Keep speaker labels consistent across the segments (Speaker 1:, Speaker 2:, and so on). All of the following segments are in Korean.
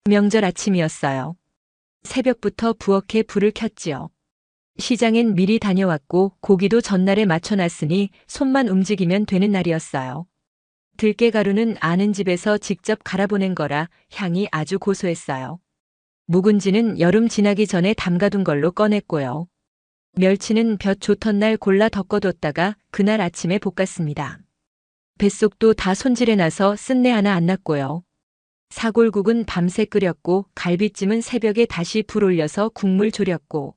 Speaker 1: 명절 아침이었어요. 새벽부터 부엌에 불을 켰지요. 시장엔 미리 다녀왔고 고기도 전날에 맞춰놨으니 손만 움직이면 되는 날이었어요. 들깨가루는 아는 집에서 직접 갈아보낸 거라 향이 아주 고소했어요. 묵은지는 여름 지나기 전에 담가둔 걸로 꺼냈고요. 멸치는 볕 좋던 날 골라 덮어뒀다가 그날 아침에 볶았습니다. 뱃속도 다 손질해놔서 쓴내 하나 안 났고요. 사골국은 밤새 끓였고 갈비찜은 새벽에 다시 불 올려서 국물 졸였고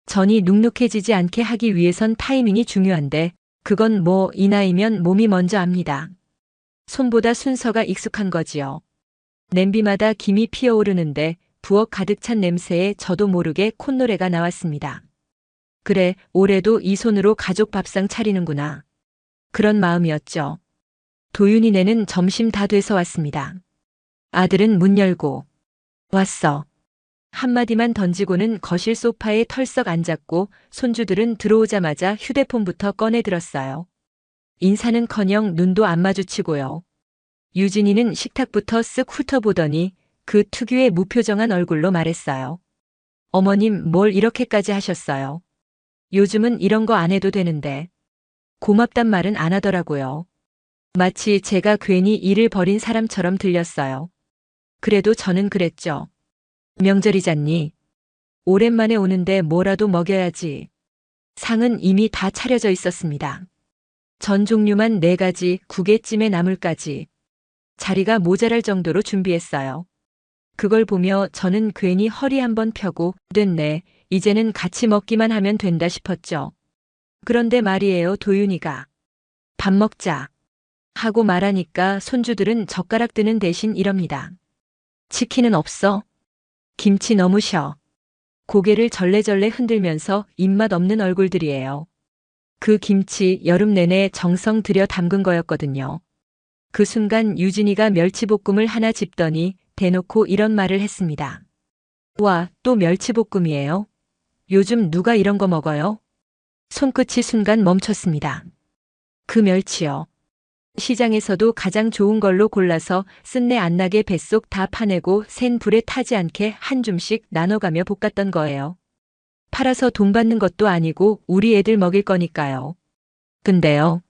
Speaker 1: 전이 눅눅해지지 않게 하기 위해선 타이밍이 중요한데 그건 뭐 이 나이면 몸이 먼저 압니다. 손보다 순서가 익숙한 거지요. 냄비마다 김이 피어오르는데 부엌 가득 찬 냄새에 저도 모르게 콧노래가 나왔습니다. 그래, 올해도 이 손으로 가족 밥상 차리는구나. 그런 마음이었죠. 도윤이네는 점심 다 돼서 왔습니다. 아들은 문 열고 왔어. 한마디만 던지고는 거실 소파에 털썩 앉았고 손주들은 들어오자마자 휴대폰부터 꺼내 들었어요. 인사는커녕 눈도 안 마주치고요. 유진이는 식탁부터 쓱 훑어보더니 그 특유의 무표정한 얼굴로 말했어요. 어머님 뭘 이렇게까지 하셨어요? 요즘은 이런 거 안 해도 되는데. 고맙단 말은 안 하더라고요. 마치 제가 괜히 일을 벌인 사람처럼 들렸어요. 그래도 저는 그랬죠. 명절이잖니. 오랜만에 오는데 뭐라도 먹여야지. 상은 이미 다 차려져 있었습니다. 전 종류만 4가지, 국에찜에 나물까지. 자리가 모자랄 정도로 준비했어요. 그걸 보며 저는 괜히 허리 한번 펴고 됐네, 이제는 같이 먹기만 하면 된다 싶었죠. 그런데 말이에요, 도윤이가. 밥 먹자 하고 말하니까 손주들은 젓가락 드는 대신 이럽니다. 치킨은 없어? 김치 너무 셔. 고개를 절레절레 흔들면서 입맛 없는 얼굴들이에요. 그 김치 여름 내내 정성 들여 담근 거였거든요. 그 순간 유진이가 멸치볶음을 하나 집더니 대놓고 이런 말을 했습니다. 와, 또 멸치볶음이에요? 요즘 누가 이런 거 먹어요? 손끝이 순간 멈췄습니다. 그 멸치요. 시장에서도 가장 좋은 걸로 골라서 쓴내 안 나게 뱃속 다 파내고 센 불에 타지 않게 한 줌씩 나눠가며 볶았던 거예요. 팔아서 돈 받는 것도 아니고 우리 애들 먹일 거니까요. 근데요.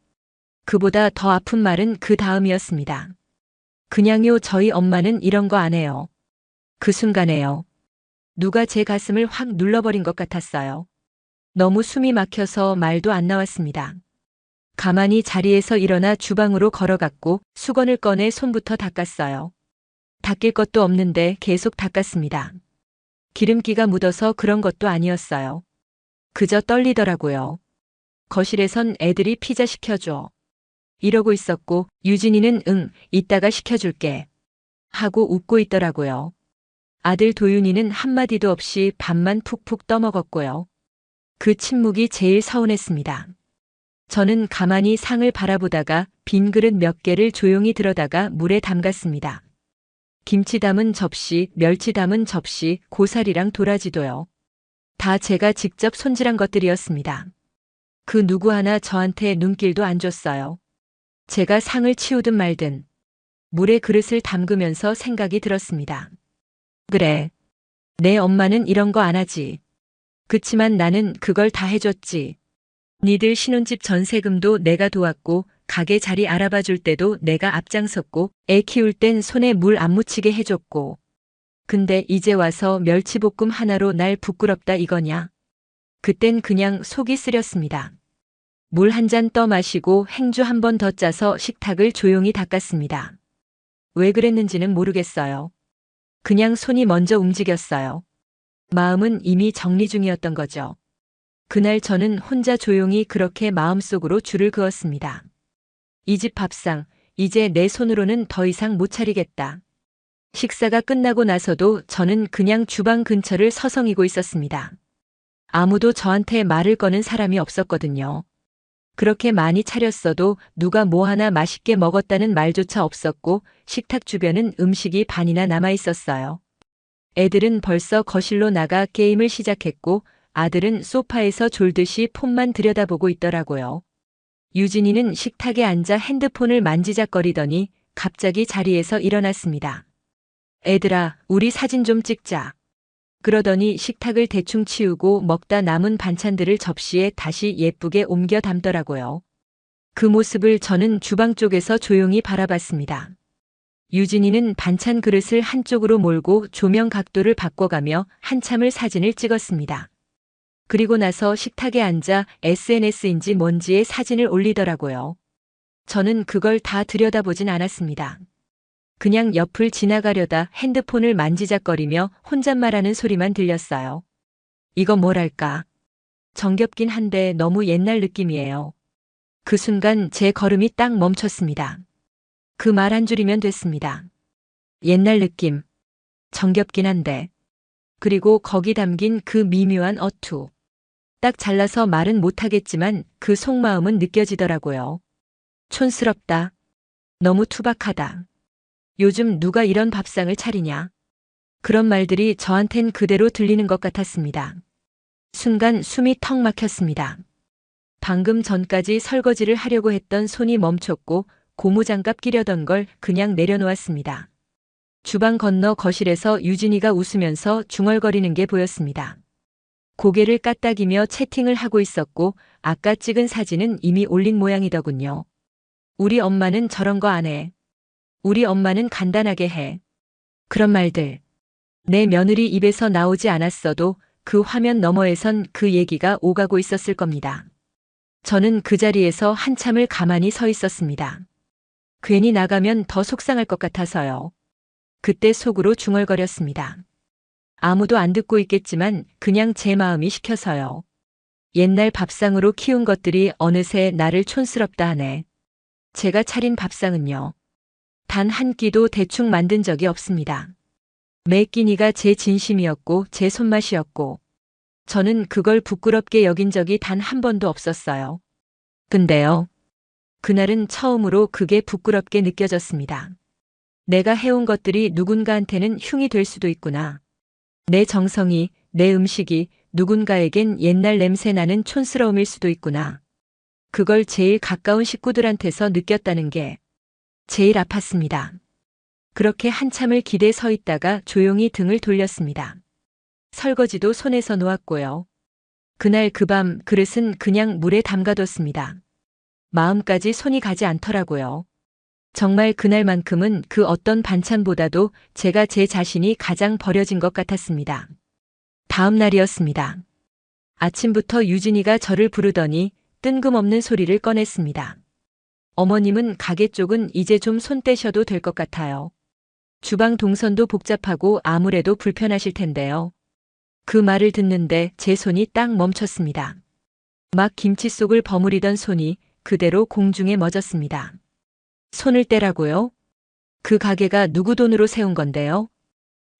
Speaker 1: 그보다 더 아픈 말은 그 다음이었습니다. 그냥요, 저희 엄마는 이런 거 안 해요. 그 순간에요. 누가 제 가슴을 확 눌러버린 것 같았어요. 너무 숨이 막혀서 말도 안 나왔습니다. 가만히 자리에서 일어나 주방으로 걸어갔고 수건을 꺼내 손부터 닦았어요. 닦일 것도 없는데 계속 닦았습니다. 기름기가 묻어서 그런 것도 아니었어요. 그저 떨리더라고요. 거실에선 애들이 피자 시켜줘. 이러고 있었고 유진이는 응, 이따가 시켜줄게. 하고 웃고 있더라고요. 아들 도윤이는 한마디도 없이 밥만 푹푹 떠먹었고요. 그 침묵이 제일 서운했습니다. 저는 가만히 상을 바라보다가 빈 그릇 몇 개를 조용히 들여다가 물에 담갔습니다. 김치 담은 접시, 멸치 담은 접시, 고사리랑 도라지도요. 다 제가 직접 손질한 것들이었습니다. 그 누구 하나 저한테 눈길도 안 줬어요. 제가 상을 치우든 말든 물에 그릇을 담그면서 생각이 들었습니다. 그래, 내 엄마는 이런 거 안 하지. 그치만 나는 그걸 다 해줬지. 니들 신혼집 전세금도 내가 도왔고 가게 자리 알아봐 줄 때도 내가 앞장섰고 애 키울 땐 손에 물 안 묻히게 해줬고. 근데 이제 와서 멸치볶음 하나로 날 부끄럽다 이거냐? 그땐 그냥 속이 쓰렸습니다. 물 한 잔 떠 마시고 행주 한 번 더 짜서 식탁을 조용히 닦았습니다. 왜 그랬는지는 모르겠어요. 그냥 손이 먼저 움직였어요. 마음은 이미 정리 중이었던 거죠. 그날 저는 혼자 조용히 그렇게 마음속으로 줄을 그었습니다. 이 집 밥상, 이제 내 손으로는 더 이상 못 차리겠다. 식사가 끝나고 나서도 저는 그냥 주방 근처를 서성이고 있었습니다. 아무도 저한테 말을 거는 사람이 없었거든요. 그렇게 많이 차렸어도 누가 뭐 하나 맛있게 먹었다는 말조차 없었고 식탁 주변은 음식이 반이나 남아 있었어요. 애들은 벌써 거실로 나가 게임을 시작했고 아들은 소파에서 졸듯이 폰만 들여다보고 있더라고요. 유진이는 식탁에 앉아 핸드폰을 만지작거리더니 갑자기 자리에서 일어났습니다. 애들아, 우리 사진 좀 찍자. 그러더니 식탁을 대충 치우고 먹다 남은 반찬들을 접시에 다시 예쁘게 옮겨 담더라고요. 그 모습을 저는 주방 쪽에서 조용히 바라봤습니다. 유진이는 반찬 그릇을 한쪽으로 몰고 조명 각도를 바꿔가며 한참을 사진을 찍었습니다. 그리고 나서 식탁에 앉아 SNS인지 뭔지에 사진을 올리더라고요. 저는 그걸 다 들여다보진 않았습니다. 그냥 옆을 지나가려다 핸드폰을 만지작거리며 혼잣말하는 소리만 들렸어요. 이거 뭐랄까. 정겹긴 한데 너무 옛날 느낌이에요. 그 순간 제 걸음이 딱 멈췄습니다. 그 말 한 줄이면 됐습니다. 옛날 느낌. 정겹긴 한데. 그리고 거기 담긴 그 미묘한 어투. 딱 잘라서 말은 못하겠지만 그 속마음은 느껴지더라고요. 촌스럽다. 너무 투박하다. 요즘 누가 이런 밥상을 차리냐. 그런 말들이 저한텐 그대로 들리는 것 같았습니다. 순간 숨이 턱 막혔습니다. 방금 전까지 설거지를 하려고 했던 손이 멈췄고 고무장갑 끼려던 걸 그냥 내려놓았습니다. 주방 건너 거실에서 유진이가 웃으면서 중얼거리는 게 보였습니다. 고개를 까딱이며 채팅을 하고 있었고 아까 찍은 사진은 이미 올린 모양이더군요. 우리 엄마는 저런 거 안 해. 우리 엄마는 간단하게 해. 그런 말들. 내 며느리 입에서 나오지 않았어도 그 화면 너머에선 그 얘기가 오가고 있었을 겁니다. 저는 그 자리에서 한참을 가만히 서 있었습니다. 괜히 나가면 더 속상할 것 같아서요. 그때 속으로 중얼거렸습니다. 아무도 안 듣고 있겠지만 그냥 제 마음이 시켜서요. 옛날 밥상으로 키운 것들이 어느새 나를 촌스럽다 하네. 제가 차린 밥상은요. 단 한 끼도 대충 만든 적이 없습니다. 매 끼니가 제 진심이었고 제 손맛이었고 저는 그걸 부끄럽게 여긴 적이 단 한 번도 없었어요. 근데요. 그날은 처음으로 그게 부끄럽게 느껴졌습니다. 내가 해온 것들이 누군가한테는 흉이 될 수도 있구나. 내 정성이, 내 음식이 누군가에겐 옛날 냄새 나는 촌스러움일 수도 있구나. 그걸 제일 가까운 식구들한테서 느꼈다는 게 제일 아팠습니다. 그렇게 한참을 기대 서 있다가 조용히 등을 돌렸습니다. 설거지도 손에서 놓았고요. 그날 그 밤 그릇은 그냥 물에 담가뒀습니다. 마음까지 손이 가지 않더라고요. 정말 그날만큼은 그 어떤 반찬보다도 제가 제 자신이 가장 버려진 것 같았습니다. 다음 날이었습니다. 아침부터 유진이가 저를 부르더니 뜬금없는 소리를 꺼냈습니다. 어머님은 가게 쪽은 이제 좀 손 떼셔도 될 것 같아요. 주방 동선도 복잡하고 아무래도 불편하실 텐데요. 그 말을 듣는데 제 손이 딱 멈췄습니다. 막 김치 속을 버무리던 손이 그대로 공중에 멎었습니다. 손을 떼라고요? 그 가게가 누구 돈으로 세운 건데요?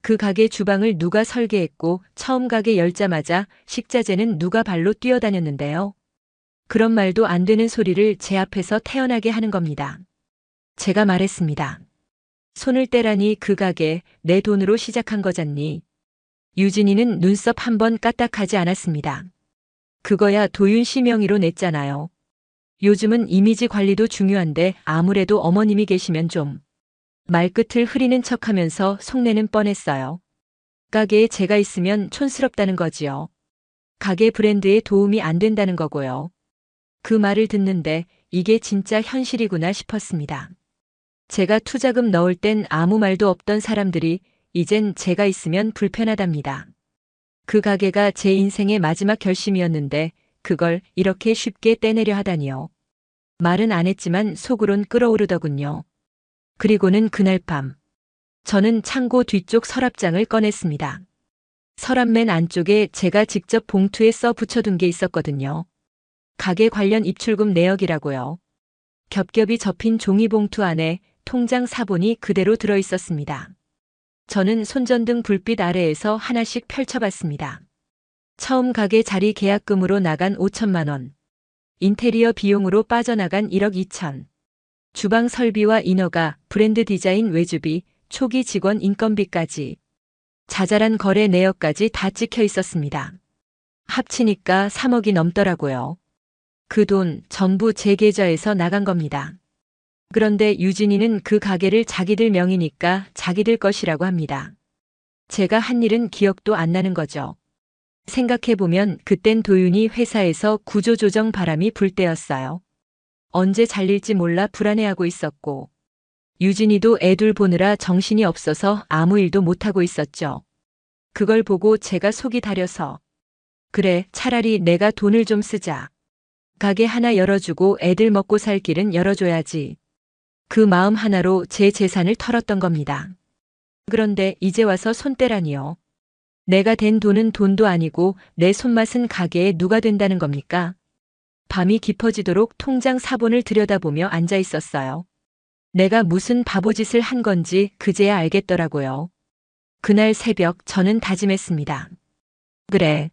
Speaker 1: 그 가게 주방을 누가 설계했고 처음 가게 열자마자 식자재는 누가 발로 뛰어다녔는데요? 그런 말도 안 되는 소리를 제 앞에서 태어나게 하는 겁니다. 제가 말했습니다. 손을 떼라니 그 가게 내 돈으로 시작한 거잖니. 유진이는 눈썹 한 번 까딱하지 않았습니다. 그거야 도윤 씨 명의로 냈잖아요. 요즘은 이미지 관리도 중요한데 아무래도 어머님이 계시면 좀. 말끝을 흐리는 척하면서 속내는 뻔했어요. 가게에 제가 있으면 촌스럽다는 거지요. 가게 브랜드에 도움이 안 된다는 거고요. 그 말을 듣는데 이게 진짜 현실이구나 싶었습니다. 제가 투자금 넣을 땐 아무 말도 없던 사람들이 이젠 제가 있으면 불편하답니다. 그 가게가 제 인생의 마지막 결심이었는데 그걸 이렇게 쉽게 떼내려 하다니요. 말은 안 했지만 속으론 끓어오르더군요. 그리고는 그날 밤 저는 창고 뒤쪽 서랍장을 꺼냈습니다. 서랍 맨 안쪽에 제가 직접 봉투에 써 붙여둔 게 있었거든요. 가게 관련 입출금 내역이라고요. 겹겹이 접힌 종이봉투 안에 통장 사본이 그대로 들어 있었습니다. 저는 손전등 불빛 아래에서 하나씩 펼쳐봤습니다. 처음 가게 자리 계약금으로 나간 5천만 원. 인테리어 비용으로 빠져나간 1억 2천. 주방 설비와 인허가, 브랜드 디자인 외주비, 초기 직원 인건비까지. 자잘한 거래 내역까지 다 찍혀 있었습니다. 합치니까 3억이 넘더라고요. 그 돈 전부 제 계좌에서 나간 겁니다. 그런데 유진이는 그 가게를 자기들 명의니까 자기들 것이라고 합니다. 제가 한 일은 기억도 안 나는 거죠. 생각해보면 그땐 도윤이 회사에서 구조조정 바람이 불 때였어요. 언제 잘릴지 몰라 불안해하고 있었고, 유진이도 애들 보느라 정신이 없어서 아무 일도 못하고 있었죠. 그걸 보고 제가 속이 다려서, 그래, 차라리 내가 돈을 좀 쓰자. 가게 하나 열어주고 애들 먹고 살 길은 열어줘야지. 그 마음 하나로 제 재산을 털었던 겁니다. 그런데 이제 와서 손대라니요. 내가 댄 돈은 돈도 아니고 내 손맛은 가게에 누가 된다는 겁니까? 밤이 깊어지도록 통장 사본을 들여다보며 앉아 있었어요. 내가 무슨 바보짓을 한 건지 그제야 알겠더라고요. 그날 새벽 저는 다짐했습니다. 그래.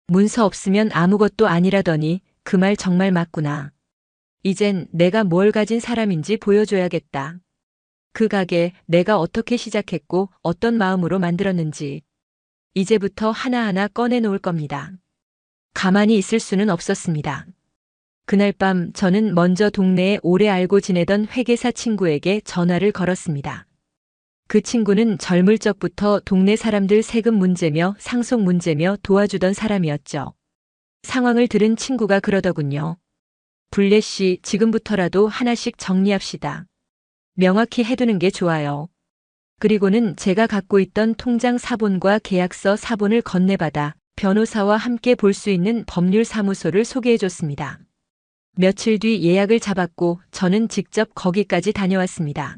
Speaker 1: 문서 없으면 아무것도 아니라더니 그 말 정말 맞구나. 이젠 내가 뭘 가진 사람인지 보여줘야겠다. 그 가게 내가 어떻게 시작했고 어떤 마음으로 만들었는지 이제부터 하나하나 꺼내놓을 겁니다. 가만히 있을 수는 없었습니다. 그날 밤 저는 먼저 동네에 오래 알고 지내던 회계사 친구에게 전화를 걸었습니다. 그 친구는 젊을 적부터 동네 사람들 세금 문제며 상속 문제며 도와주던 사람이었죠. 상황을 들은 친구가 그러더군요. 불례 씨, 지금부터라도 하나씩 정리합시다. 명확히 해두는 게 좋아요. 그리고는 제가 갖고 있던 통장 사본과 계약서 사본을 건네받아 변호사와 함께 볼 수 있는 법률사무소를 소개해줬습니다. 며칠 뒤 예약을 잡았고 저는 직접 거기까지 다녀왔습니다.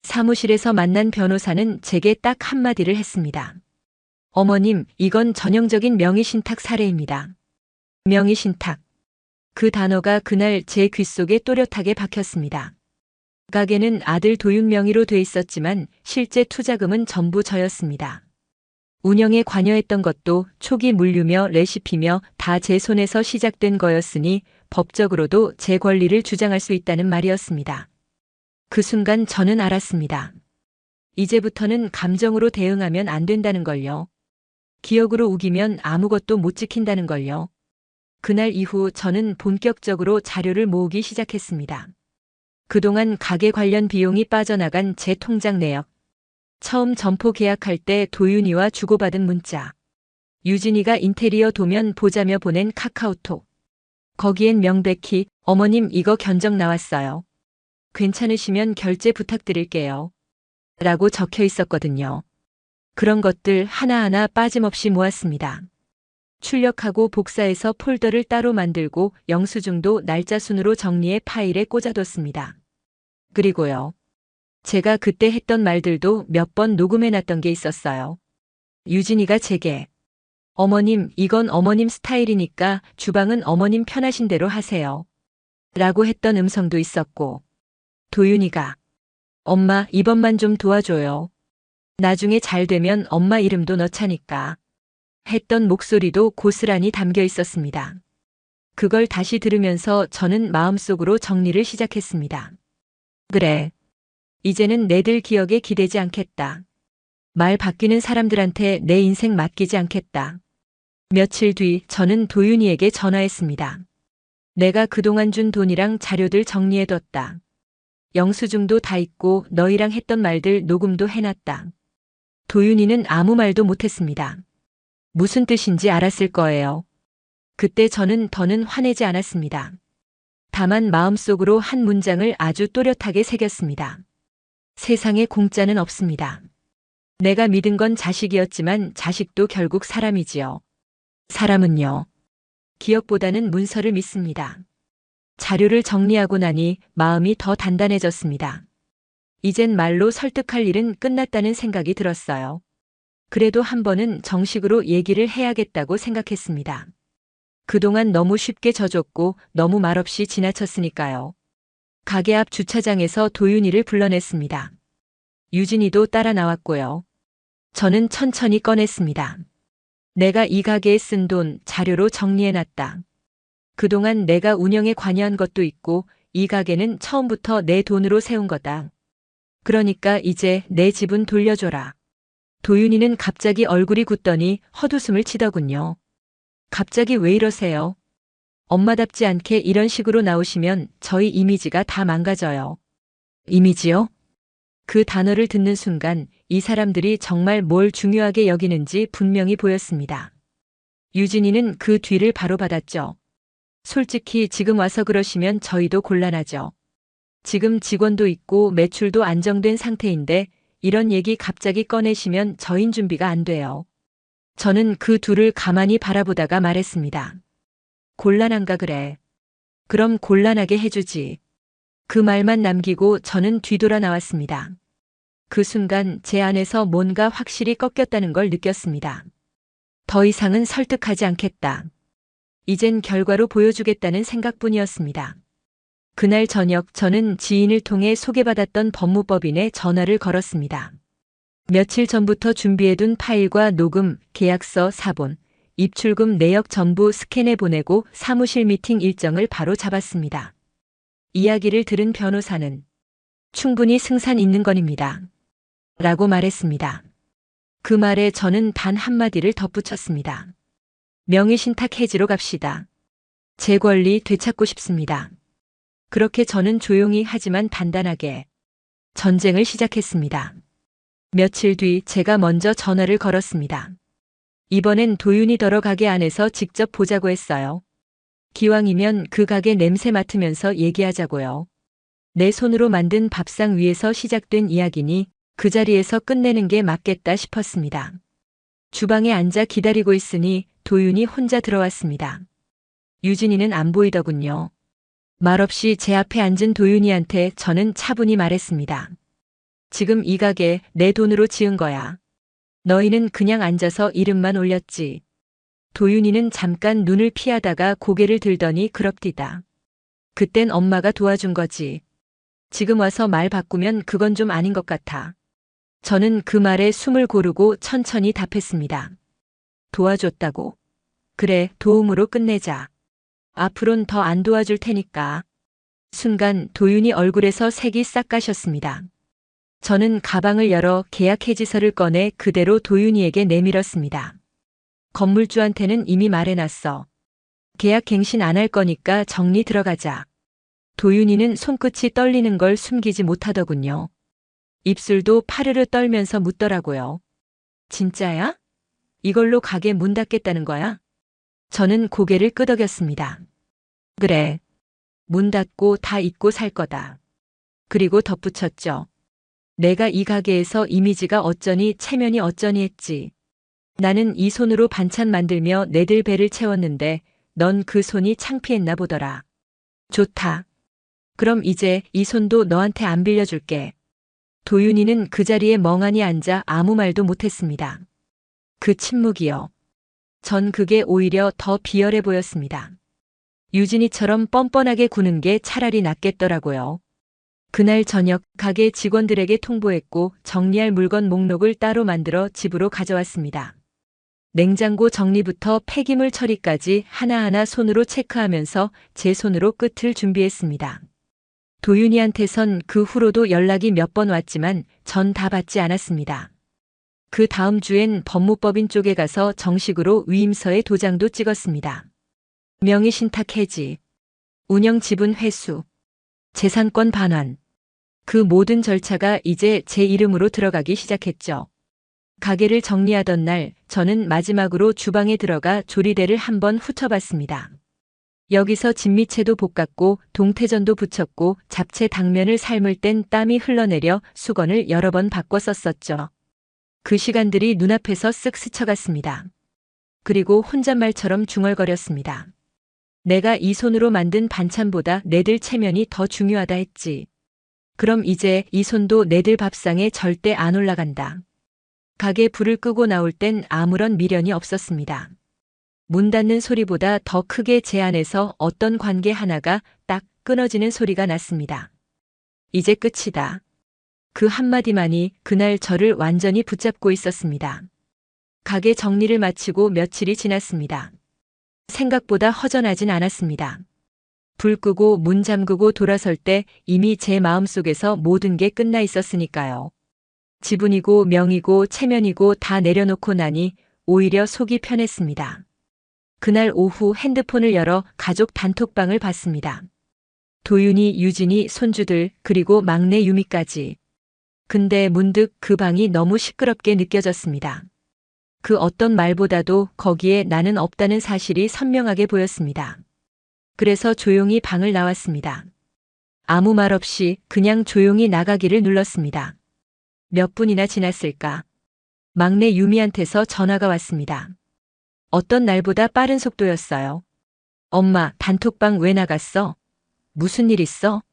Speaker 1: 사무실에서 만난 변호사는 제게 딱 한마디를 했습니다. 어머님, 이건 전형적인 명의신탁 사례입니다. 명의신탁. 그 단어가 그날 제 귓속에 또렷하게 박혔습니다. 가게는 아들 도윤 명의로 돼 있었지만 실제 투자금은 전부 저였습니다. 운영에 관여했던 것도 초기 물류며 레시피며 다 제 손에서 시작된 거였으니 법적으로도 제 권리를 주장할 수 있다는 말이었습니다. 그 순간 저는 알았습니다. 이제부터는 감정으로 대응하면 안 된다는 걸요. 기억으로 우기면 아무것도 못 지킨다는 걸요. 그날 이후 저는 본격적으로 자료를 모으기 시작했습니다. 그동안 가게 관련 비용이 빠져나간 제 통장 내역. 처음 점포 계약할 때 도윤이와 주고받은 문자. 유진이가 인테리어 도면 보자며 보낸 카카오톡. 거기엔 명백히 어머님 이거 견적 나왔어요. 괜찮으시면 결제 부탁드릴게요. 라고 적혀 있었거든요. 그런 것들 하나하나 빠짐없이 모았습니다. 출력하고 복사해서 폴더를 따로 만들고 영수증도 날짜 순으로 정리해 파일에 꽂아뒀습니다. 그리고요. 제가 그때 했던 말들도 몇 번 녹음해놨던 게 있었어요. 유진이가 제게 어머님 이건 어머님 스타일이니까 주방은 어머님 편하신 대로 하세요. 라고 했던 음성도 있었고 도윤이가 엄마 이번만 좀 도와줘요. 나중에 잘 되면 엄마 이름도 넣자니까. 했던 목소리도 고스란히 담겨 있었습니다. 그걸 다시 들으면서 저는 마음속으로 정리를 시작했습니다. 그래. 이제는 내들 기억에 기대지 않겠다. 말 바뀌는 사람들한테 내 인생 맡기지 않겠다. 며칠 뒤 저는 도윤이에게 전화했습니다. 내가 그동안 준 돈이랑 자료들 정리해뒀다. 영수증도 다 있고 너희랑 했던 말들 녹음도 해놨다. 도윤이는 아무 말도 못했습니다. 무슨 뜻인지 알았을 거예요. 그때 저는 더는 화내지 않았습니다. 다만 마음속으로 한 문장을 아주 또렷하게 새겼습니다. 세상에 공짜는 없습니다. 내가 믿은 건 자식이었지만 자식도 결국 사람이지요. 사람은요. 기억보다는 문서를 믿습니다. 자료를 정리하고 나니 마음이 더 단단해졌습니다. 이젠 말로 설득할 일은 끝났다는 생각이 들었어요. 그래도 한 번은 정식으로 얘기를 해야겠다고 생각했습니다. 그동안 너무 쉽게 져줬고 너무 말없이 지나쳤으니까요. 가게 앞 주차장에서 도윤이를 불러냈습니다. 유진이도 따라 나왔고요. 저는 천천히 꺼냈습니다. 내가 이 가게에 쓴 돈 자료로 정리해놨다. 그동안 내가 운영에 관여한 것도 있고 이 가게는 처음부터 내 돈으로 세운 거다. 그러니까 이제 내 집은 돌려줘라. 도윤이는 갑자기 얼굴이 굳더니 헛웃음을 치더군요. 갑자기 왜 이러세요? 엄마답지 않게 이런 식으로 나오시면 저희 이미지가 다 망가져요. 이미지요? 그 단어를 듣는 순간 이 사람들이 정말 뭘 중요하게 여기는지 분명히 보였습니다. 유진이는 그 뒤를 바로 받았죠. 솔직히 지금 와서 그러시면 저희도 곤란하죠. 지금 직원도 있고 매출도 안정된 상태인데 이런 얘기 갑자기 꺼내시면 저희 준비가 안 돼요. 저는 그 둘을 가만히 바라보다가 말했습니다. 곤란한가 그래. 그럼 곤란하게 해주지. 그 말만 남기고 저는 뒤돌아 나왔습니다. 그 순간 제 안에서 뭔가 확실히 꺾였다는 걸 느꼈습니다. 더 이상은 설득하지 않겠다. 이젠 결과로 보여주겠다는 생각뿐이었습니다. 그날 저녁 저는 지인을 통해 소개받았던 법무법인에 전화를 걸었습니다. 며칠 전부터 준비해둔 파일과 녹음, 계약서, 사본, 입출금 내역 전부 스캔해 보내고 사무실 미팅 일정을 바로 잡았습니다. 이야기를 들은 변호사는 충분히 승산 있는 건입니다. 라고 말했습니다. 그 말에 저는 단 한마디를 덧붙였습니다. 명의신탁 해지로 갑시다. 제 권리 되찾고 싶습니다. 그렇게 저는 조용히 하지만 단단하게 전쟁을 시작했습니다. 며칠 뒤 제가 먼저 전화를 걸었습니다. 이번엔 도윤이더러 가게 안에서 직접 보자고 했어요. 기왕이면 그 가게 냄새 맡으면서 얘기하자고요. 내 손으로 만든 밥상 위에서 시작된 이야기니 그 자리에서 끝내는 게 맞겠다 싶었습니다. 주방에 앉아 기다리고 있으니 도윤이 혼자 들어왔습니다. 유진이는 안 보이더군요. 말없이 제 앞에 앉은 도윤이한테 저는 차분히 말했습니다. 지금 이 가게 내 돈으로 지은 거야. 너희는 그냥 앉아서 이름만 올렸지. 도윤이는 잠깐 눈을 피하다가 고개를 들더니 그럽디다. 그땐 엄마가 도와준 거지. 지금 와서 말 바꾸면 그건 좀 아닌 것 같아. 저는 그 말에 숨을 고르고 천천히 답했습니다. 도와줬다고? 그래, 도움으로 끝내자. 앞으론 더 안 도와줄 테니까. 순간 도윤이 얼굴에서 색이 싹 가셨습니다. 저는 가방을 열어 계약 해지서를 꺼내 그대로 도윤이에게 내밀었습니다. 건물주한테는 이미 말해놨어. 계약 갱신 안 할 거니까 정리 들어가자. 도윤이는 손끝이 떨리는 걸 숨기지 못하더군요. 입술도 파르르 떨면서 묻더라고요. 진짜야? 이걸로 가게 문 닫겠다는 거야? 저는 고개를 끄덕였습니다. 그래. 문 닫고 다 잊고 살 거다. 그리고 덧붙였죠. 내가 이 가게에서 이미지가 어쩌니 체면이 어쩌니 했지. 나는 이 손으로 반찬 만들며 내들 배를 채웠는데 넌 그 손이 창피했나 보더라. 좋다. 그럼 이제 이 손도 너한테 안 빌려줄게. 도윤이는 그 자리에 멍하니 앉아 아무 말도 못했습니다. 그 침묵이요. 전 그게 오히려 더 비열해 보였습니다. 유진이처럼 뻔뻔하게 구는 게 차라리 낫겠더라고요. 그날 저녁 가게 직원들에게 통보했고 정리할 물건 목록을 따로 만들어 집으로 가져왔습니다. 냉장고 정리부터 폐기물 처리까지 하나하나 손으로 체크하면서 제 손으로 끝을 준비했습니다. 도윤이한테선 그 후로도 연락이 몇 번 왔지만 전 다 받지 않았습니다. 그 다음 주엔 법무법인 쪽에 가서 정식으로 위임서에 도장도 찍었습니다. 명의신탁 해지, 운영 지분 회수, 재산권 반환. 그 모든 절차가 이제 제 이름으로 들어가기 시작했죠. 가게를 정리하던 날 저는 마지막으로 주방에 들어가 조리대를 한번 훑어봤습니다. 여기서 진미채도 볶았고 동태전도 부쳤고 잡채 당면을 삶을 땐 땀이 흘러내려 수건을 여러 번 바꿔 썼었죠. 그 시간들이 눈앞에서 쓱 스쳐갔습니다. 그리고 혼잣말처럼 중얼거렸습니다. 내가 이 손으로 만든 반찬보다 내들 체면이 더 중요하다 했지. 그럼 이제 이 손도 내들 밥상에 절대 안 올라간다. 가게 불을 끄고 나올 땐 아무런 미련이 없었습니다. 문 닫는 소리보다 더 크게 제 안에서 어떤 관계 하나가 딱 끊어지는 소리가 났습니다. 이제 끝이다. 그 한마디만이 그날 저를 완전히 붙잡고 있었습니다. 가게 정리를 마치고 며칠이 지났습니다. 생각보다 허전하진 않았습니다. 불 끄고 문 잠그고 돌아설 때 이미 제 마음속에서 모든 게 끝나 있었으니까요. 지분이고 명이고 체면이고 다 내려놓고 나니 오히려 속이 편했습니다. 그날 오후 핸드폰을 열어 가족 단톡방을 봤습니다. 도윤이, 유진이, 손주들, 그리고 막내 유미까지. 근데 문득 그 방이 너무 시끄럽게 느껴졌습니다. 그 어떤 말보다도 거기에 나는 없다는 사실이 선명하게 보였습니다. 그래서 조용히 방을 나왔습니다. 아무 말 없이 그냥 조용히 나가기를 눌렀습니다. 몇 분이나 지났을까? 막내 유미한테서 전화가 왔습니다. 어떤 날보다 빠른 속도였어요. 엄마, 단톡방 왜 나갔어? 무슨 일 있어?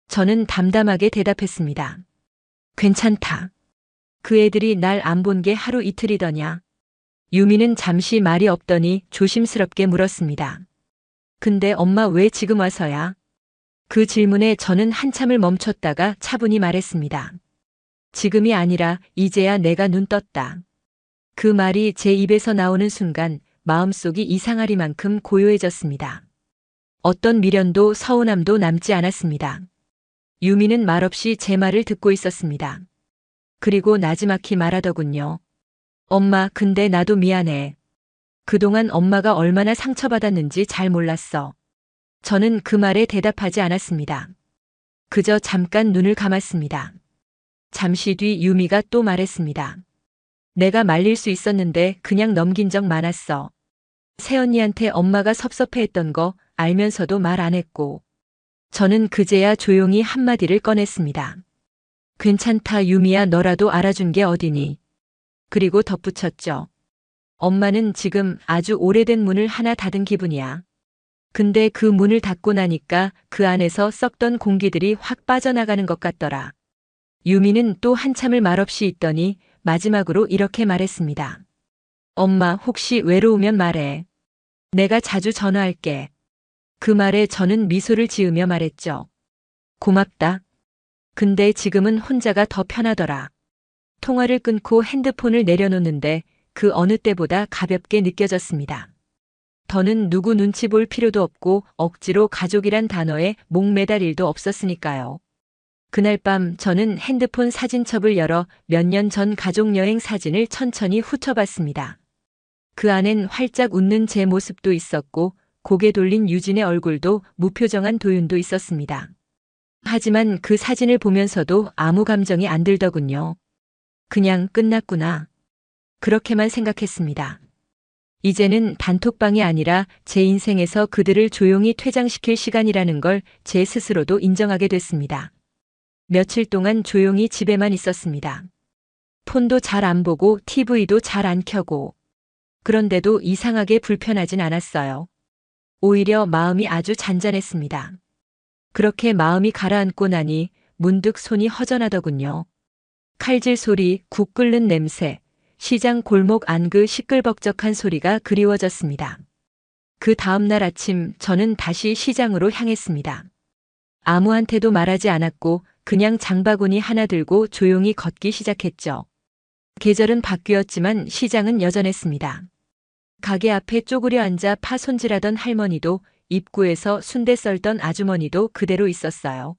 Speaker 1: 저는 담담하게 대답했습니다. 괜찮다. 그 애들이 날 안 본 게 하루 이틀이더냐? 유미는 잠시 말이 없더니 조심스럽게 물었습니다. 근데 엄마 왜 지금 와서야? 그 질문에 저는 한참을 멈췄다가 차분히 말했습니다. 지금이 아니라 이제야 내가 눈 떴다. 그 말이 제 입에서 나오는 순간 마음속이 이상하리만큼 고요해졌습니다. 어떤 미련도 서운함도 남지 않았습니다. 유미는 말없이 제 말을 듣고 있었습니다. 그리고 나지막히 말하더군요. 엄마, 근데 나도 미안해. 그동안 엄마가 얼마나 상처받았는지 잘 몰랐어. 저는 그 말에 대답하지 않았습니다. 그저 잠깐 눈을 감았습니다. 잠시 뒤 유미가 또 말했습니다. 내가 말릴 수 있었는데 그냥 넘긴 적 많았어. 새언니한테 엄마가 섭섭해했던 거 알면서도 말 안 했고. 저는 그제야 조용히 한마디를 꺼냈습니다. 괜찮다 유미야, 너라도 알아준 게 어디니. 그리고 덧붙였죠. 엄마는 지금 아주 오래된 문을 하나 닫은 기분이야. 근데 그 문을 닫고 나니까 그 안에서 썩던 공기들이 확 빠져나가는 것 같더라. 유미는 또 한참을 말없이 있더니 마지막으로 이렇게 말했습니다. 엄마, 혹시 외로우면 말해. 내가 자주 전화할게. 그 말에 저는 미소를 지으며 말했죠. 고맙다. 근데 지금은 혼자가 더 편하더라. 통화를 끊고 핸드폰을 내려놓는데 그 어느 때보다 가볍게 느껴졌습니다. 더는 누구 눈치 볼 필요도 없고 억지로 가족이란 단어에 목매달 일도 없었으니까요. 그날 밤 저는 핸드폰 사진첩을 열어 몇 년 전 가족여행 사진을 천천히 훑어봤습니다. 그 안엔 활짝 웃는 제 모습도 있었고 고개 돌린 유진의 얼굴도 무표정한 도윤도 있었습니다. 하지만 그 사진을 보면서도 아무 감정이 안 들더군요. 그냥 끝났구나. 그렇게만 생각했습니다. 이제는 단톡방이 아니라 제 인생에서 그들을 조용히 퇴장시킬 시간이라는 걸 제 스스로도 인정하게 됐습니다. 며칠 동안 조용히 집에만 있었습니다. 폰도 잘 안 보고 TV도 잘 안 켜고. 그런데도 이상하게 불편하진 않았어요. 오히려 마음이 아주 잔잔했습니다. 그렇게 마음이 가라앉고 나니 문득 손이 허전하더군요. 칼질 소리, 국 끓는 냄새, 시장 골목 안 그 시끌벅적한 소리가 그리워졌습니다. 그 다음날 아침 저는 다시 시장으로 향했습니다. 아무한테도 말하지 않았고 그냥 장바구니 하나 들고 조용히 걷기 시작했죠. 계절은 바뀌었지만 시장은 여전했습니다. 가게 앞에 쪼그려 앉아 파 손질하던 할머니도 입구에서 순대 썰던 아주머니도 그대로 있었어요.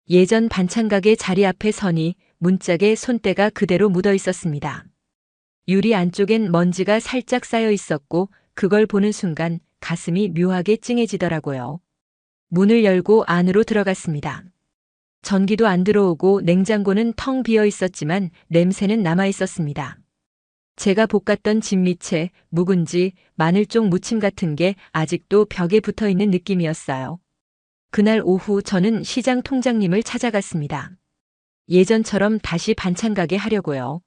Speaker 1: 예전 반찬가게 자리 앞에 서니 문짝에 손때가 그대로 묻어 있었습니다. 유리 안쪽엔 먼지가 살짝 쌓여 있었고 그걸 보는 순간 가슴이 묘하게 찡해지더라고요. 문을 열고 안으로 들어갔습니다. 전기도 안 들어오고 냉장고는 텅 비어 있었지만 냄새는 남아 있었습니다. 제가 볶았던 진미채, 묵은지, 마늘종 무침 같은 게 아직도 벽에 붙어 있는 느낌이었어요. 그날 오후 저는 시장 통장님을 찾아갔습니다. 예전처럼 다시 반찬 가게 하려고요.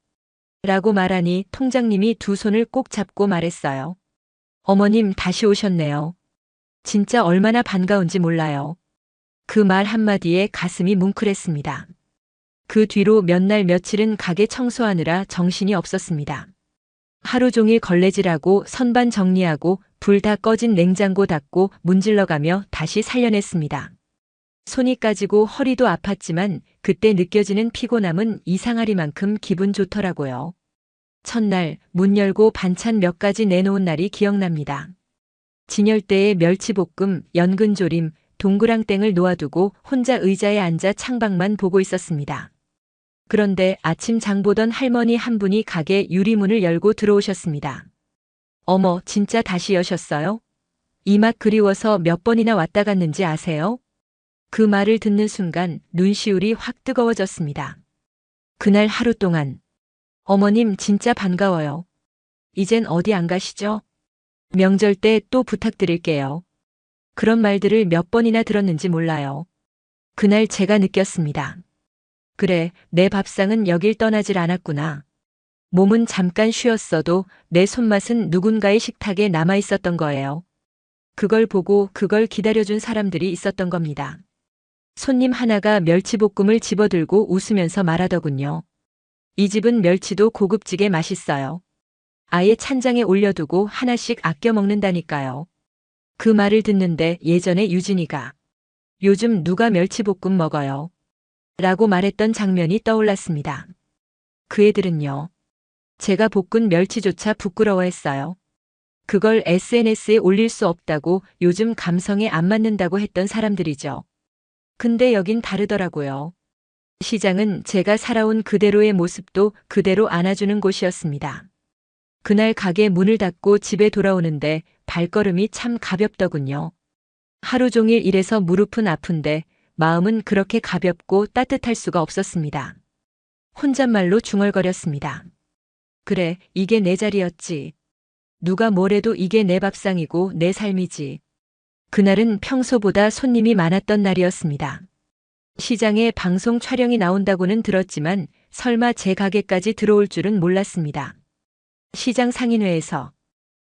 Speaker 1: 라고 말하니 통장님이 두 손을 꼭 잡고 말했어요. 어머님 다시 오셨네요. 진짜 얼마나 반가운지 몰라요. 그 말 한마디에 가슴이 뭉클했습니다. 그 뒤로 몇 날 며칠은 가게 청소하느라 정신이 없었습니다. 하루 종일 걸레질하고 선반 정리하고 불 다 꺼진 냉장고 닫고 문질러가며 다시 살려냈습니다. 손이 까지고 허리도 아팠지만 그때 느껴지는 피곤함은 이상하리만큼 기분 좋더라고요. 첫날 문 열고 반찬 몇 가지 내놓은 날이 기억납니다. 진열대에 멸치볶음, 연근조림, 동그랑땡을 놓아두고 혼자 의자에 앉아 창밖만 보고 있었습니다. 그런데 아침 장 보던 할머니 한 분이 가게 유리문을 열고 들어오셨습니다. 어머, 진짜 다시 여셨어요? 이 맛 그리워서 몇 번이나 왔다 갔는지 아세요? 그 말을 듣는 순간 눈시울이 확 뜨거워졌습니다. 그날 하루 동안 어머님 진짜 반가워요. 이젠 어디 안 가시죠? 명절 때 또 부탁드릴게요. 그런 말들을 몇 번이나 들었는지 몰라요. 그날 제가 느꼈습니다. 그래, 내 밥상은 여길 떠나질 않았구나. 몸은 잠깐 쉬었어도 내 손맛은 누군가의 식탁에 남아 있었던 거예요. 그걸 보고 그걸 기다려준 사람들이 있었던 겁니다. 손님 하나가 멸치볶음을 집어들고 웃으면서 말하더군요. 이 집은 멸치도 고급지게 맛있어요. 아예 찬장에 올려두고 하나씩 아껴 먹는다니까요. 그 말을 듣는데 예전에 유진이가 요즘 누가 멸치볶음 먹어요? 라고 말했던 장면이 떠올랐습니다. 그 애들은요. 제가 볶은 멸치조차 부끄러워했어요. 그걸 SNS에 올릴 수 없다고 요즘 감성에 안 맞는다고 했던 사람들이죠. 근데 여긴 다르더라고요. 시장은 제가 살아온 그대로의 모습도 그대로 안아주는 곳이었습니다. 그날 가게 문을 닫고 집에 돌아오는데 발걸음이 참 가볍더군요. 하루 종일 일해서 무릎은 아픈데 마음은 그렇게 가볍고 따뜻할 수가 없었습니다. 혼잣말로 중얼거렸습니다. 그래, 이게 내 자리였지. 누가 뭐래도 이게 내 밥상이고 내 삶이지. 그날은 평소보다 손님이 많았던 날이었습니다. 시장에 방송 촬영이 나온다고는 들었지만 설마 제 가게까지 들어올 줄은 몰랐습니다. 시장 상인회에서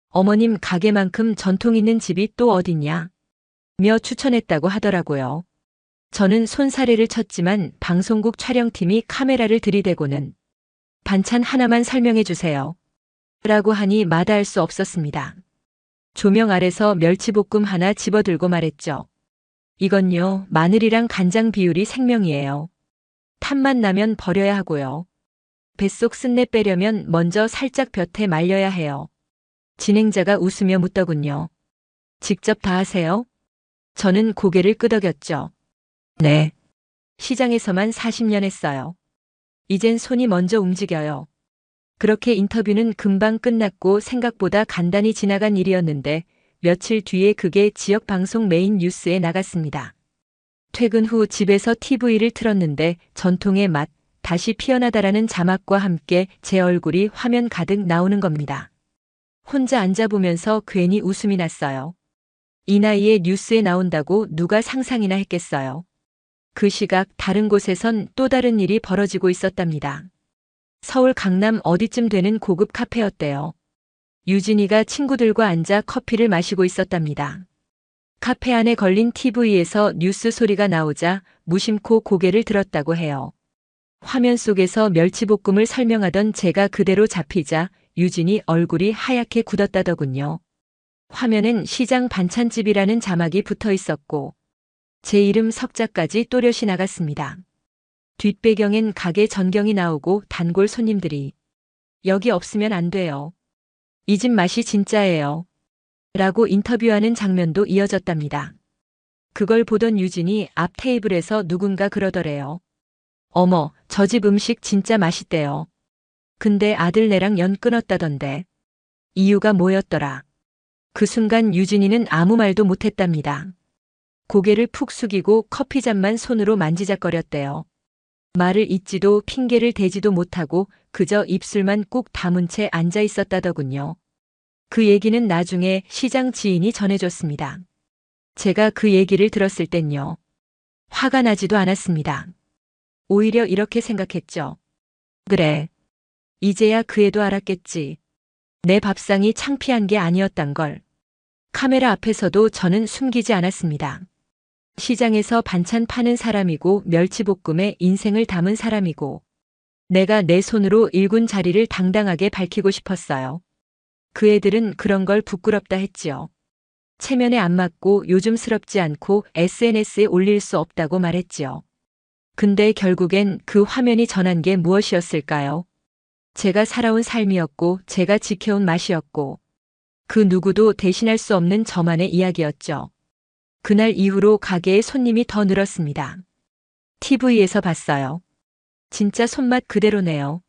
Speaker 1: 어머님 가게만큼 전통 있는 집이 또 어딨냐? 며 추천했다고 하더라고요. 저는 손사래를 쳤지만 방송국 촬영팀이 카메라를 들이대고는 반찬 하나만 설명해 주세요. 라고 하니 마다할 수 없었습니다. 조명 아래서 멸치볶음 하나 집어들고 말했죠. 이건요, 마늘이랑 간장 비율이 생명이에요. 탄맛 나면 버려야 하고요. 뱃속 쓴내 빼려면 먼저 살짝 볕에 말려야 해요. 진행자가 웃으며 묻더군요. 직접 다 하세요? 저는 고개를 끄덕였죠. 네. 시장에서만 40년 했어요. 이젠 손이 먼저 움직여요. 그렇게 인터뷰는 금방 끝났고 생각보다 간단히 지나간 일이었는데 며칠 뒤에 그게 지역 방송 메인 뉴스에 나갔습니다. 퇴근 후 집에서 TV를 틀었는데 전통의 맛, 다시 피어나다라는 자막과 함께 제 얼굴이 화면 가득 나오는 겁니다. 혼자 앉아보면서 괜히 웃음이 났어요. 이 나이에 뉴스에 나온다고 누가 상상이나 했겠어요. 그 시각 다른 곳에선 또 다른 일이 벌어지고 있었답니다. 서울 강남 어디쯤 되는 고급 카페였대요. 유진이가 친구들과 앉아 커피를 마시고 있었답니다. 카페 안에 걸린 TV에서 뉴스 소리가 나오자 무심코 고개를 들었다고 해요. 화면 속에서 멸치볶음을 설명하던 제가 그대로 잡히자 유진이 얼굴이 하얗게 굳었다더군요. 화면엔 시장 반찬집이라는 자막이 붙어 있었고 제 이름 석자까지 또렷이 나갔습니다. 뒷배경엔 가게 전경이 나오고 단골 손님들이 여기 없으면 안 돼요. 이 집 맛이 진짜예요. 라고 인터뷰하는 장면도 이어졌답니다. 그걸 보던 유진이 앞 테이블에서 누군가 그러더래요. 어머, 저 집 음식 진짜 맛있대요. 근데 아들네랑 연 끊었다던데. 이유가 뭐였더라. 그 순간 유진이는 아무 말도 못했답니다. 고개를 푹 숙이고 커피잔만 손으로 만지작거렸대요. 말을 잇지도 핑계를 대지도 못하고 그저 입술만 꾹 다문 채 앉아 있었다더군요. 그 얘기는 나중에 시장 지인이 전해줬습니다. 제가 그 얘기를 들었을 땐요. 화가 나지도 않았습니다. 오히려 이렇게 생각했죠. 그래. 이제야 그 애도 알았겠지. 내 밥상이 창피한 게 아니었단 걸. 카메라 앞에서도 저는 숨기지 않았습니다. 시장에서 반찬 파는 사람이고 멸치볶음에 인생을 담은 사람이고 내가 내 손으로 일군 자리를 당당하게 밝히고 싶었어요. 그 애들은 그런 걸 부끄럽다 했지요. 체면에 안 맞고 요즘스럽지 않고 SNS에 올릴 수 없다고 말했지요. 근데 결국엔 그 화면이 전한 게 무엇이었을까요? 제가 살아온 삶이었고 제가 지켜온 맛이었고 그 누구도 대신할 수 없는 저만의 이야기였죠. 그날 이후로 가게에 손님이 더 늘었습니다. TV에서 봤어요. 진짜 손맛 그대로네요.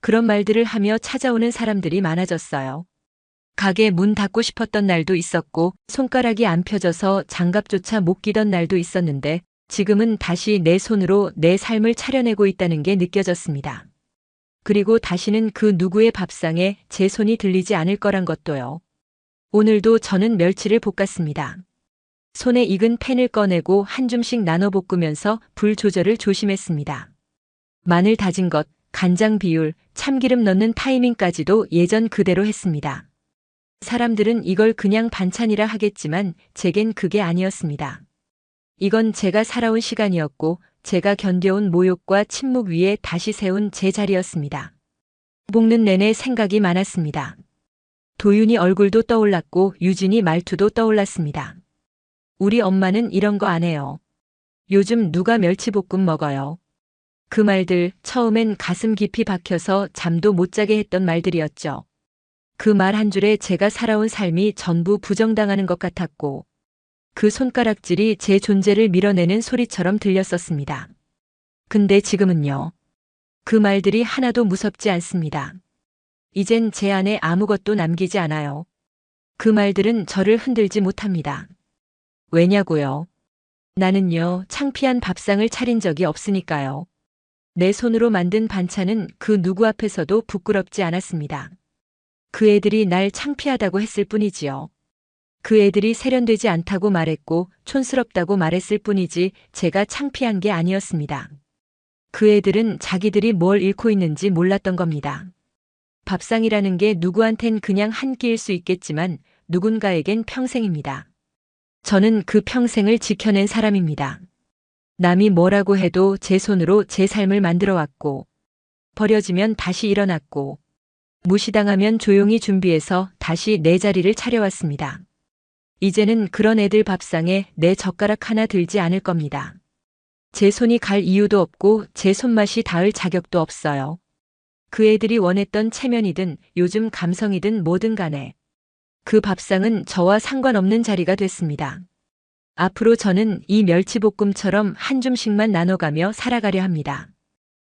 Speaker 1: 그런 말들을 하며 찾아오는 사람들이 많아졌어요. 가게 문 닫고 싶었던 날도 있었고 손가락이 안 펴져서 장갑조차 못 끼던 날도 있었는데 지금은 다시 내 손으로 내 삶을 차려내고 있다는 게 느껴졌습니다. 그리고 다시는 그 누구의 밥상에 제 손이 들리지 않을 거란 것도요. 오늘도 저는 멸치를 볶았습니다. 손에 익은 팬을 꺼내고 한 줌씩 나눠 볶으면서 불 조절을 조심했습니다. 마늘 다진 것, 간장 비율, 참기름 넣는 타이밍까지도 예전 그대로 했습니다. 사람들은 이걸 그냥 반찬이라 하겠지만 제겐 그게 아니었습니다. 이건 제가 살아온 시간이었고 제가 견뎌온 모욕과 침묵 위에 다시 세운 제 자리였습니다. 볶는 내내 생각이 많았습니다. 도윤이 얼굴도 떠올랐고 유진이 말투도 떠올랐습니다. 우리 엄마는 이런 거 안 해요. 요즘 누가 멸치볶음 먹어요. 그 말들 처음엔 가슴 깊이 박혀서 잠도 못 자게 했던 말들이었죠. 그 말 한 줄에 제가 살아온 삶이 전부 부정당하는 것 같았고 그 손가락질이 제 존재를 밀어내는 소리처럼 들렸었습니다. 근데 지금은요. 그 말들이 하나도 무섭지 않습니다. 이젠 제 안에 아무것도 남기지 않아요. 그 말들은 저를 흔들지 못합니다. 왜냐고요? 나는요, 창피한 밥상을 차린 적이 없으니까요. 내 손으로 만든 반찬은 그 누구 앞에서도 부끄럽지 않았습니다. 그 애들이 날 창피하다고 했을 뿐이지요. 그 애들이 세련되지 않다고 말했고 촌스럽다고 말했을 뿐이지 제가 창피한 게 아니었습니다. 그 애들은 자기들이 뭘 잃고 있는지 몰랐던 겁니다. 밥상이라는 게 누구한텐 그냥 한 끼일 수 있겠지만 누군가에겐 평생입니다. 저는 그 평생을 지켜낸 사람입니다. 남이 뭐라고 해도 제 손으로 제 삶을 만들어 왔고, 버려지면 다시 일어났고, 무시당하면 조용히 준비해서 다시 내 자리를 차려왔습니다. 이제는 그런 애들 밥상에 내 젓가락 하나 들지 않을 겁니다. 제 손이 갈 이유도 없고 제 손맛이 닿을 자격도 없어요. 그 애들이 원했던 체면이든 요즘 감성이든 뭐든 간에 그 밥상은 저와 상관없는 자리가 됐습니다. 앞으로 저는 이 멸치볶음처럼 한 줌씩만 나눠가며 살아가려 합니다.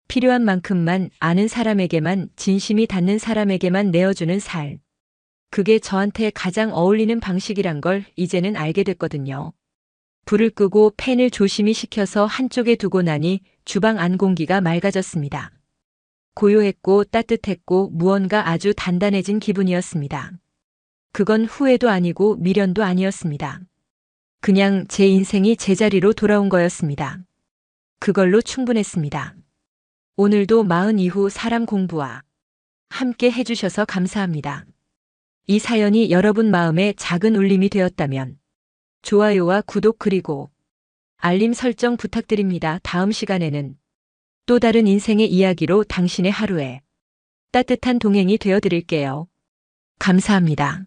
Speaker 1: 필요한 만큼만 아는 사람에게만 진심이 닿는 사람에게만 내어주는 삶. 그게 저한테 가장 어울리는 방식이란 걸 이제는 알게 됐거든요. 불을 끄고 팬을 조심히 식혀서 한쪽에 두고 나니 주방 안 공기가 맑아졌습니다. 고요했고 따뜻했고 무언가 아주 단단해진 기분이었습니다. 그건 후회도 아니고 미련도 아니었습니다. 그냥 제 인생이 제자리로 돌아온 거였습니다. 그걸로 충분했습니다. 오늘도 마흔 이후 사람 공부와 함께 해주셔서 감사합니다. 이 사연이 여러분 마음에 작은 울림이 되었다면 좋아요와 구독 그리고 알림 설정 부탁드립니다. 다음 시간에는 또 다른 인생의 이야기로 당신의 하루에 따뜻한 동행이 되어 드릴게요. 감사합니다.